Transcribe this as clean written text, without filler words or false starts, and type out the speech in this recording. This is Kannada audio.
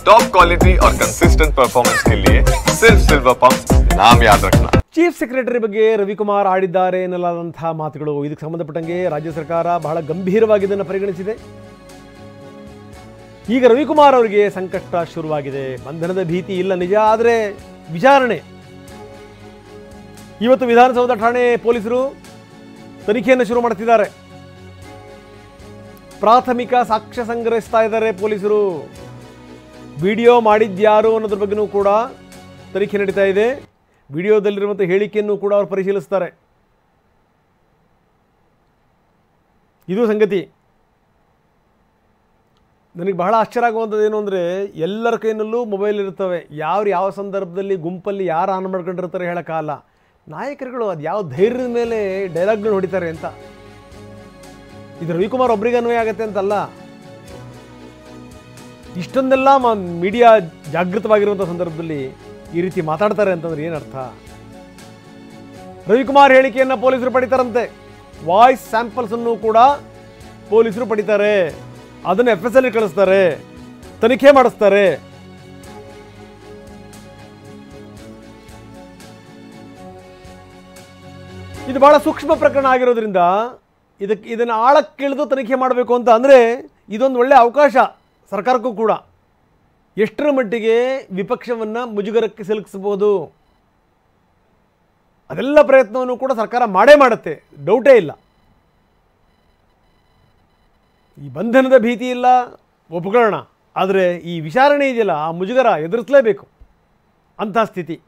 टॉप क्वालिटी और कंसिस्टेंट परफॉर्मेंस के लिए सिर्फ सिल्वर पंप नाम याद रखना। ಚೀಫ್ ಸೆಕ್ರೆಟರಿ ಬಗ್ಗೆ ರವಿಕುಮಾರ್ ಆಡಿದ್ದಾರೆ ಎನ್ನಲಾದಂತಹ ಮಾತುಗಳು ಇದಕ್ಕೆ ಸಂಬಂಧಪಟ್ಟಂಗೆ ರಾಜ್ಯ ಸರ್ಕಾರ ಬಹಳ ಗಂಭೀರವಾಗಿ ಇದನ್ನು ಪರಿಗಣಿಸಿದೆ. ಈಗ ರವಿಕುಮಾರ್ ಅವರಿಗೆ ಸಂಕಷ್ಟ ಶುರುವಾಗಿದೆ. ಬಂಧನದ ಭೀತಿ ಇಲ್ಲ ನಿಜ, ಆದರೆ ವಿಚಾರಣೆ ಇವತ್ತು ವಿಧಾನಸೌಧ ಠಾಣೆ ಪೊಲೀಸರು ತನಿಖೆಯನ್ನು ಶುರು ಮಾಡ್ತಿದ್ದಾರೆ. ಪ್ರಾಥಮಿಕ ಸಾಕ್ಷ್ಯ ಸಂಗ್ರಹಿಸ್ತಾ ಇದ್ದಾರೆ ಪೊಲೀಸರು. ವಿಡಿಯೋ ಮಾಡಿದ್ಯಾರು ಅನ್ನೋದ್ರ ಬಗ್ಗೆನೂ ಕೂಡ ತನಿಖೆ ನಡೀತಾ ಇದೆ. ವಿಡಿಯೋದಲ್ಲಿರುವಂಥ ಹೇಳಿಕೆಯನ್ನು ಕೂಡ ಅವರು ಪರಿಶೀಲಿಸ್ತಾರೆ. ಇದು ಸಂಗತಿ. ನನಗೆ ಬಹಳ ಆಶ್ಚರ್ಯ ಆಗುವಂಥದ್ದು ಏನು ಅಂದರೆ, ಎಲ್ಲರ ಕೈನಲ್ಲೂ ಮೊಬೈಲ್ ಇರ್ತವೆ. ಯಾವ ಸಂದರ್ಭದಲ್ಲಿ ಗುಂಪಲ್ಲಿ ಯಾರು ಆನ್ ಮಾಡ್ಕೊಂಡಿರ್ತಾರೆ ಹೇಳೋಕ್ಕಾಗಲ್ಲ. ನಾಯಕರುಗಳು ಅದು ಯಾವ ಧೈರ್ಯದ ಮೇಲೆ ಡೈಲಾಗ್ಗಳು ಹೊಡಿತಾರೆ ಅಂತ. ಇದು ರವಿಕುಮಾರ್ ಒಬ್ಬರಿಗೆ ಅನ್ವಯ ಆಗುತ್ತೆ ಅಂತಲ್ಲ. ಇಷ್ಟೊಂದೆಲ್ಲ ಮೀಡಿಯಾ ಜಾಗೃತವಾಗಿರುವಂಥ ಸಂದರ್ಭದಲ್ಲಿ ಈ ರೀತಿ ಮಾತಾಡ್ತಾರೆ ಅಂತಂದ್ರೆ ಏನರ್ಥ? ರವಿಕುಮಾರ್ ಹೇಳಿಕೆಯನ್ನು ಪೊಲೀಸರು ಪಡಿತಾರಂತೆ. ವಾಯ್ಸ್ ಸ್ಯಾಂಪಲ್ಸ್ ಅನ್ನು ಕೂಡ ಪೊಲೀಸರು ಪಡಿತಾರೆ. ಅದನ್ನು FSL ಕಳಿಸ್ತಾರೆ, ತನಿಖೆ ಮಾಡಿಸ್ತಾರೆ. ಇದು ಬಹಳ ಸೂಕ್ಷ್ಮ ಪ್ರಕರಣ ಆಗಿರೋದ್ರಿಂದ ಇದನ್ನು ಆಳಕ್ಕಿಳಿದು ತನಿಖೆ ಮಾಡಬೇಕು ಅಂತ ಅಂದರೆ ಇದೊಂದು ಒಳ್ಳೆಯ ಅವಕಾಶ ಸರ್ಕಾರಕ್ಕೂ ಕೂಡ. ಎಷ್ಟರ ಮಟ್ಟಿಗೆ ವಿಪಕ್ಷವನ್ನು ಮುಜುಗರಕ್ಕೆ ಸಿಲುಕಿಸಬಹುದು ಅದೆಲ್ಲ ಪ್ರಯತ್ನವನ್ನು ಕೂಡ ಸರ್ಕಾರ ಮಾಡೇ ಮಾಡುತ್ತೆ, ಡೌಟೇ ಇಲ್ಲ. ಈ ಬಂಧನದ ಭೀತಿ ಇಲ್ಲ ಒಪ್ಕೊಳ್ಳೋಣ, ಆದರೆ ಈ ವಿಚಾರಣೆ ಇದೆಯಲ್ಲ, ಆ ಮುಜುಗರ ಎದುರಿಸಲೇಬೇಕು ಅಂಥ ಸ್ಥಿತಿ.